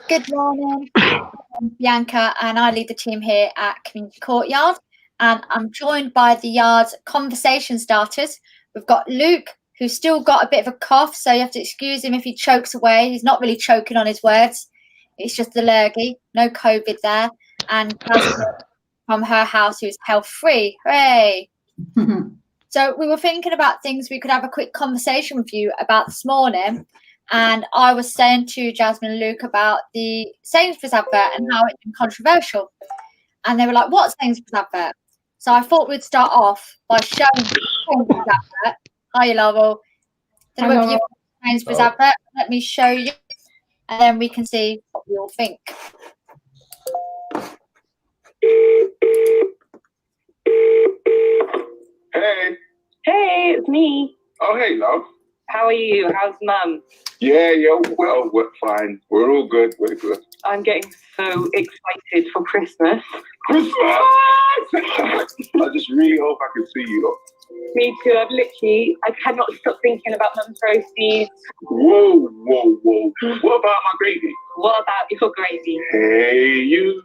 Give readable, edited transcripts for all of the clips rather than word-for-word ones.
Good morning. I'm Bianca, and I lead the team here at Community Courtyard. And I'm joined by the Yard's conversation starters. We've got Luke, who's still got a bit of a cough, so you have to excuse him if he chokes away. He's not really choking on his words. It's just the lurgy, no COVID there. And Jasmine from her house, who's health-free. Hooray! So we were thinking about things we could have a quick conversation with you about this morning. And I was saying to Jasmine and Luke about the Sainsbury's advert and how it's been controversial. And they were like, what Sainsbury's advert? So I thought we'd start off by showing the Sainsbury's advert. Hi, Laurel. Don't know whether you've got the Sainsbury's advert. Let me show you. And then we can see what we all think. Hey. Hey, it's me. Oh, hey, love. How are you? How's Mum? Yeah, well, we're fine. We're all good. We're good. I'm getting so excited for Christmas. Christmas! I just really hope I can see you, though. Me too. I cannot stop thinking about Mum's roasties. Whoa. What about my gravy? What about your gravy? Hey, you.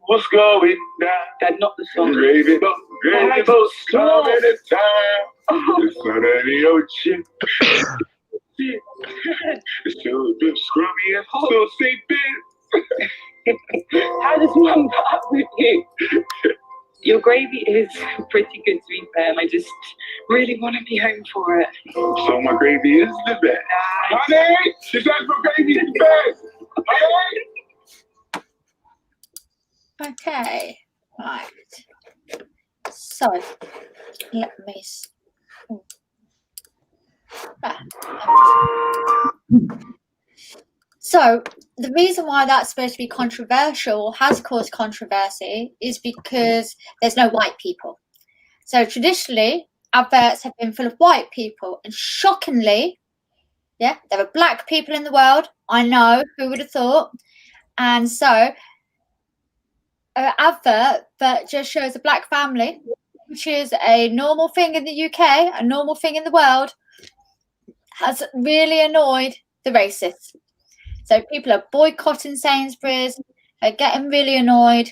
What's going down? That's not the song. Gravy boat's coming in town. The sun of the ocean. It's still a bit scrummy and still St. Ben. How does Mum put up with you? Your gravy is pretty good, to be fair, and I just really want to be home for it. So my gravy is the best. Nice. Honey, she says my gravy is the best. Honey. Okay, right. So, let me. So, the reason why that's supposed to be controversial, has caused controversy, is because there's no white people. So, traditionally, adverts have been full of white people, and shockingly, there are black people in the world. I know, who would have thought? And so, an advert that just shows a black family, which is a normal thing in the UK, a normal thing in the world, has really annoyed the racists. So people are boycotting Sainsbury's, they're getting really annoyed.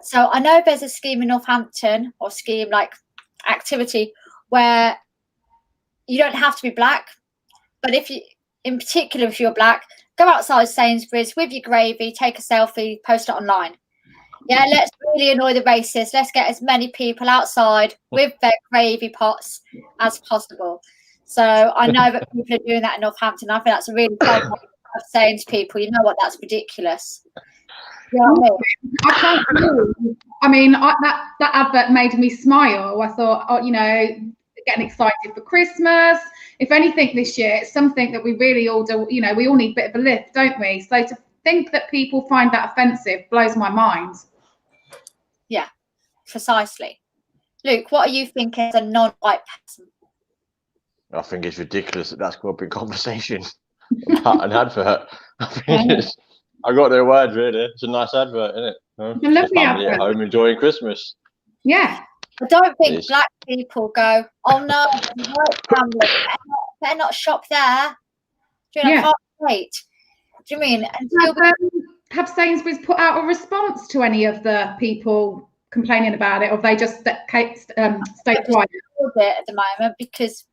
So I know there's a scheme in Northampton, or scheme like activity, where you don't have to be black, but if you, in particular, if you're black, go outside Sainsbury's with your gravy, take a selfie, post it online. Yeah, let's really annoy the racists. Let's get as many people outside with their gravy pots as possible. So I know that people are doing that in Northampton. I think that's a really fun way of saying to people, you know what, that's ridiculous. You know what I can't believe. I mean, that advert made me smile. I thought, getting excited for Christmas. If anything this year, it's something that we really all do. You know, we all need a bit of a lift, don't we? So to think that people find that offensive blows my mind. Yeah, precisely. Luke, what are you thinking as a non-white person? I think it's ridiculous that that's got a big conversation about an advert. I got their word, really. It's a nice advert, isn't it? It's a lovely family advert. at home enjoying Christmas. Yeah. I don't think black people go, oh no, white family, better not shop there. Do you know, I can't wait. Do you mean? Have Sainsbury's put out a response to any of the people complaining about it, or have they just stay quiet? At the moment because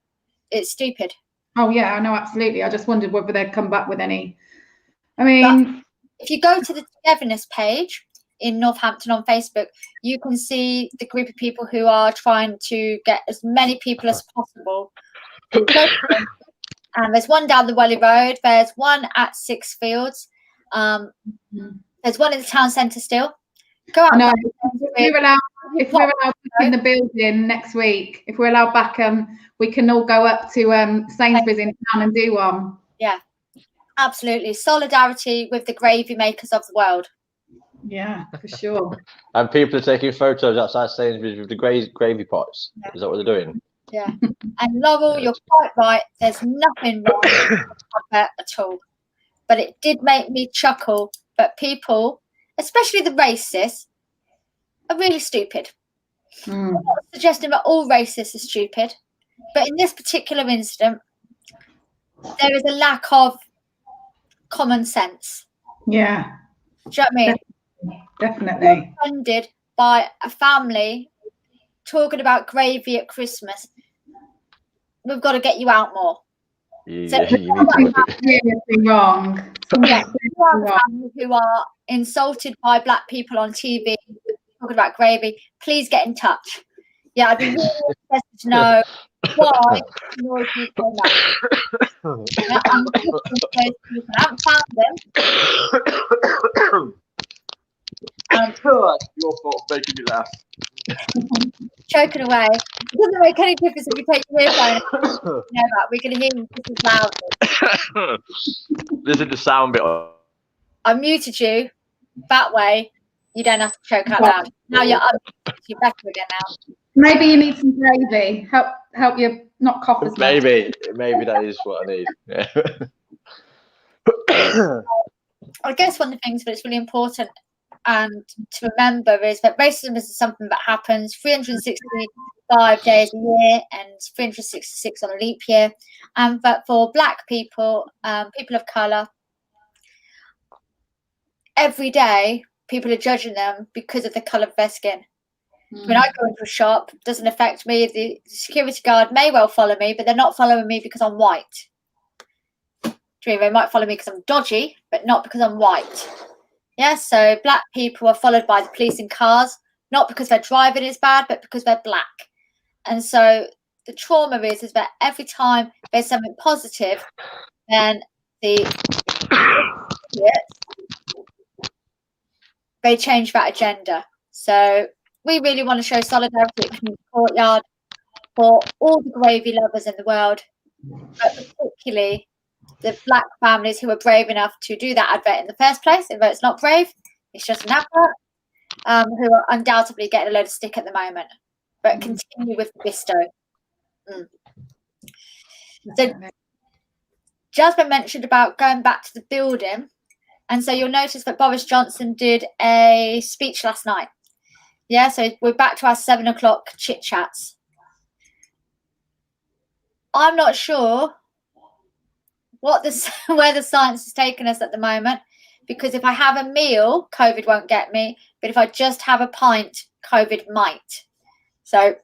it's stupid. Oh yeah, I know, absolutely. I just wondered whether they'd come back with any. I mean, but if you go to the togetherness page in Northampton on Facebook, you can see the group of people who are trying to get as many people as possible. And there's one down the Welly Road. There's one at Sixfields. There's one in the town centre still. Go out. No, if we're allowed back in the building next week, if we're allowed back, we can all go up to Sainsbury's in town and do one. Yeah, absolutely. Solidarity with the gravy makers of the world. Yeah, for sure. And people are taking photos outside Sainsbury's with the gravy pots. Yeah. Is that what they're doing? Yeah. And Laurel, you're quite right. There's nothing wrong with that at all. But it did make me chuckle that people, especially the racists, are really stupid. I'm not suggesting that all racists are stupid, but in this particular incident, there is a lack of common sense. Yeah, Do you know what I mean? definitely. Funded by a family talking about gravy at Christmas. We've got to get you out more. You, So you need to look at Seriously wrong. yeah, you are the families who are insulted by black people on TV talking about gravy. Please get in touch. Yeah, I'd be really interested to know why noise you so much. Yeah, I'm looking for those people. I haven't found them. Your fault for making me laugh. Choking away. It doesn't make any difference if you take your earphone out. You know that. We're going to hear you just as loudly. This is the sound bit. I muted you. That way, you don't have to choke out loud. Now you're better again now. Maybe you need some gravy. Help you not cough as much. Maybe that is what I need. Yeah. I guess one of the things that's really important and to remember is that racism is something that happens 365 days a year and 366 on a leap year, and that for black people, people of colour, every day people are judging them because of the colour of their skin. When I go into a shop, it doesn't affect me. The security guard may well follow me, but they're not following me because I'm white. They might follow me because I'm dodgy, but not because I'm white. Yeah, so black people are followed by the police in cars, not because their driving is bad, but because they're black. And so the trauma is that every time there's something positive, then they change that agenda. So we really want to show solidarity at Community Courtyard for all the gravy lovers in the world, but particularly the black families who are brave enough to do that advert in the first place. Although it's not brave, it's just an advert, who are undoubtedly getting a load of stick at the moment. But continue with Bisto. So Jasmine mentioned about going back to the building, and so you'll notice that Boris Johnson did a speech last night. Yeah, so we're back to our 7 o'clock chit chats. I'm not sure where the science has taken us at the moment, because if I have a meal, COVID won't get me, but if I just have a pint, COVID might. So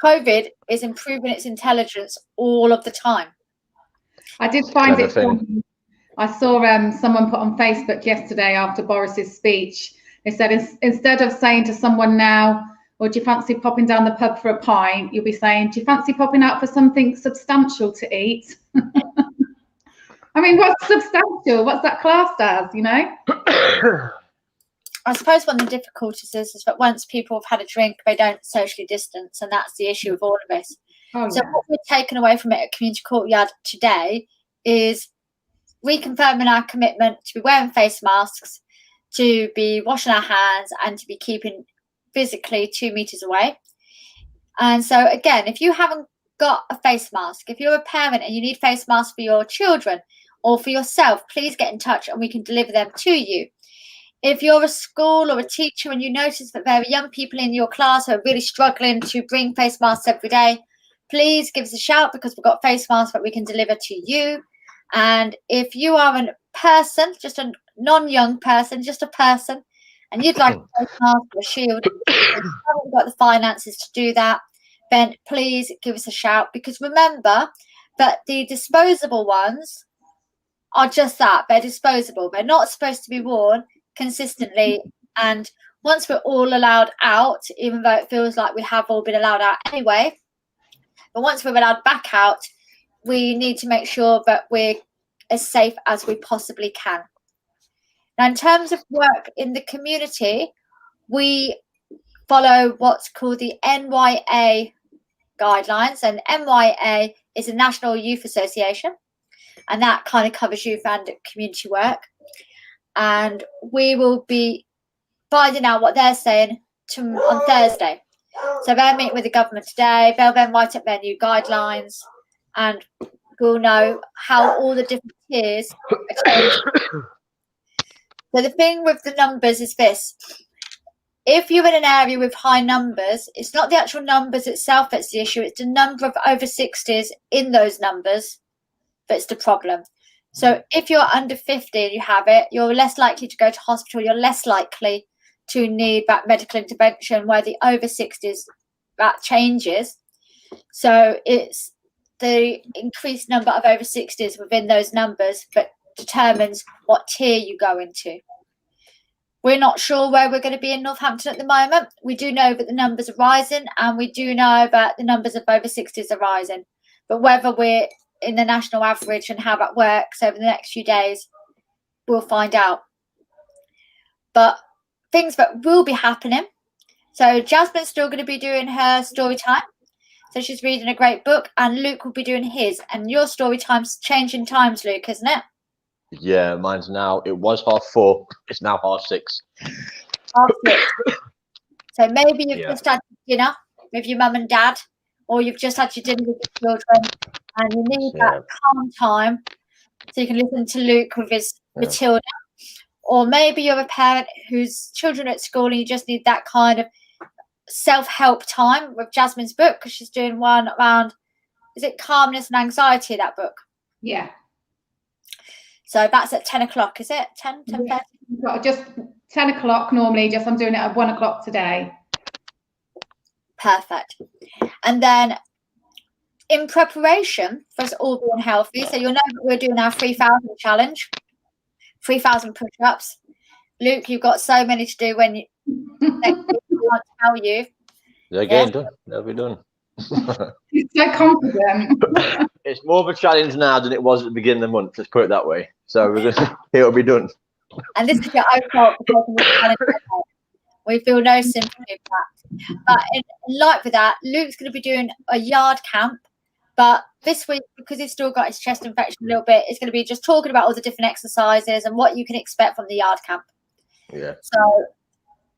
COVID is improving its intelligence all of the time. I did find it funny. I saw someone put on Facebook yesterday after Boris's speech. They said instead of saying to someone now, "Well, do you fancy popping down the pub for a pint?" you'll be saying, "Do you fancy popping out for something substantial to eat?" I mean, what's substantial? What's that classed as, you know? I suppose one of the difficulties is that once people have had a drink, they don't socially distance, and that's the issue of all of this. Oh, so yeah. what we've taken away from it at Community Courtyard today is reconfirming our commitment to be wearing face masks, to be washing our hands, and to be keeping physically 2 meters away. And so again, if you haven't got a face mask, if you're a parent and you need face masks for your children or for yourself, please get in touch and we can deliver them to you. If you're a school or a teacher and you notice that there are young people in your class who are really struggling to bring face masks every day, please give us a shout, because we've got face masks that we can deliver to you. And if you are a person, just a non-young person, just a person, and you'd like a face mask or a shield, and you haven't got the finances to do that, then please give us a shout, because remember that the disposable ones are just that. They're disposable. They're not supposed to be worn consistently. And once we're all allowed out, even though it feels like we have all been allowed out anyway, but once we're allowed back out, we need to make sure that we're as safe as we possibly can. Now, in terms of work in the community, we follow what's called the NYA guidelines, and NYA is a National Youth Association, and that kind of covers youth and community work. And we will be finding out what they're saying on Thursday. So they're meeting with the government today. They'll then write up their new guidelines, and we'll know how all the different tiers are changing. So the thing with the numbers is this: if you're in an area with high numbers, it's not the actual numbers itself that's the issue, it's the number of over 60s in those numbers that's the problem. So if you're under 50 and you have it, you're less likely to go to hospital. You're less likely to need that medical intervention, where the over 60s, that changes. So it's the increased number of over 60s within those numbers that determines what tier you go into. We're not sure where we're going to be in Northampton at the moment. We do know that the numbers are rising, and we do know that the numbers of over 60s are rising. But whether we're in the national average and how that works over the next few days, we'll find out. But things that will be happening. So Jasmine's still going to be doing her story time. So she's reading a great book, and Luke will be doing his. And your story time's changing times, Luke, isn't it? Yeah, mine's now. It was 4:30. It's now 6:30. 6:30. So maybe you've Yeah. just had dinner with your mum and dad, or you've just had your dinner with your children, and you need that calm time so you can listen to Luke with his Matilda. Or maybe you're a parent whose children are at school and you just need that kind of self-help time with Jasmine's book, because she's doing one around, is it calmness and anxiety, that book? Yeah. So that's at 10 o'clock, is it? 10, 10:30? Yeah. Just 10 o'clock normally, just I'm doing it at 1 o'clock today. Perfect. And then in preparation for us all being healthy, so you'll know that we're doing our 3,000 challenge, 3,000 push-ups. Luke, you've got so many to do when you next week, I can't tell you. They're getting done. They'll be done. He's so confident. It's more of a challenge now than it was at the beginning of the month. Let's put it that way. So we're gonna, it'll be done. And this is your own fault for taking this challenge. We feel no sympathy with that. But in light with that, Luke's going to be doing a yard camp. But this week, because he's still got his chest infection a little bit, it's going to be just talking about all the different exercises and what you can expect from the yard camp. Yeah. So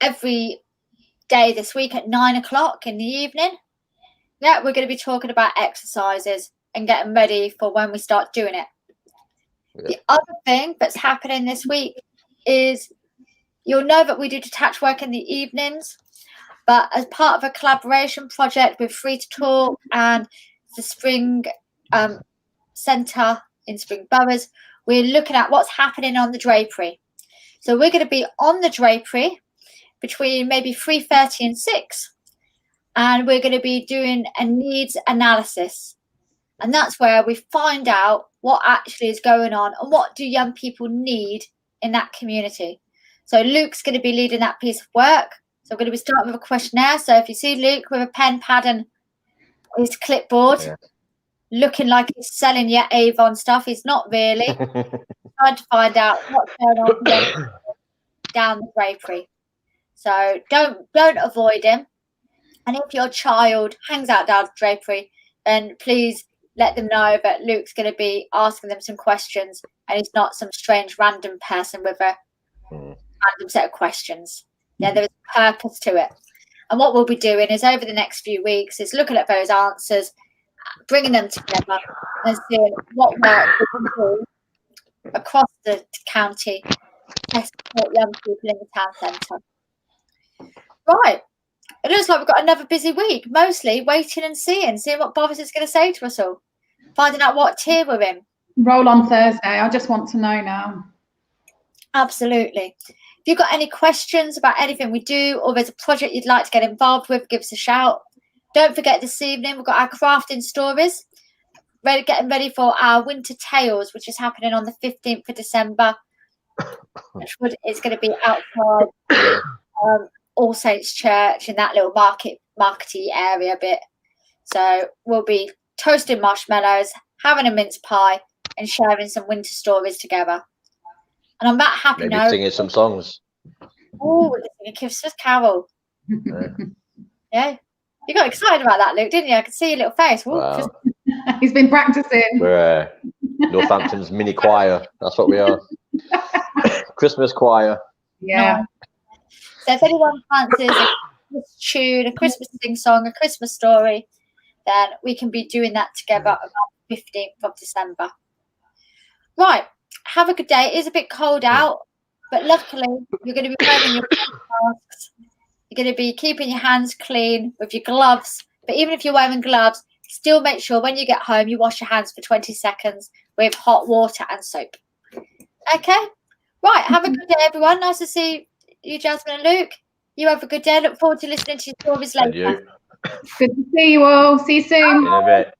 every day this week at 9 o'clock in the evening, we're going to be talking about exercises and getting ready for when we start doing it. Yeah. The other thing that's happening this week is, you'll know that we do detached work in the evenings, but as part of a collaboration project with Free to Talk and the Spring Centre in Spring Boroughs, we're looking at what's happening on the drapery. So we're going to be on the drapery between maybe 3:30 and 6, and we're going to be doing a needs analysis. And that's where we find out what actually is going on and what do young people need in that community. So Luke's going to be leading that piece of work. So we're going to be starting with a questionnaire. So if you see Luke with a pen, pad and his clipboard, looking like he's selling your Avon stuff, he's not really. Trying to find out what's going on down the drapery. So don't avoid him. And if your child hangs out down the drapery, then please let them know that Luke's going to be asking them some questions, and he's not some strange random person with a random set of questions. Yeah, there is a purpose to it. And what we'll be doing is, over the next few weeks, is looking at those answers, bringing them together and seeing what work we can do across the county to support young people in the town centre. Right. It looks like we've got another busy week, mostly waiting and seeing what Boris is going to say to us all, finding out what tier we're in. Roll on Thursday. I just want to know now. Absolutely. If you've got any questions about anything we do, or there's a project you'd like to get involved with, give us a shout. Don't forget, this evening we've got our crafting stories, getting ready for our Winter Tales, which is happening on the 15th of December. It's going to be outside All Saints Church in that little markety area bit. So we'll be toasting marshmallows, having a mince pie, and sharing some winter stories together. And on that happy note, singing some songs. Oh, we're singing a Christmas carol. Yeah. You got excited about that, Luke, didn't you? I could see your little face. Wow. He's been practicing. We're Northampton's mini choir. That's what we are. Christmas choir. Yeah. So if anyone fancies a Christmas tune, a Christmas sing-song, a Christmas story, then we can be doing that together about the 15th of December. Right. Have a good day. It is a bit cold out, but luckily you're going to be wearing your masks. You're going to be keeping your hands clean with your gloves. But even if you're wearing gloves, still make sure when you get home you wash your hands for 20 seconds with hot water and soap. Okay, right. Have a good day, everyone. Nice to see you, Jasmine and Luke. You have a good day. Look forward to listening to your stories And later. you. Good to see you all. See you soon. In a bit.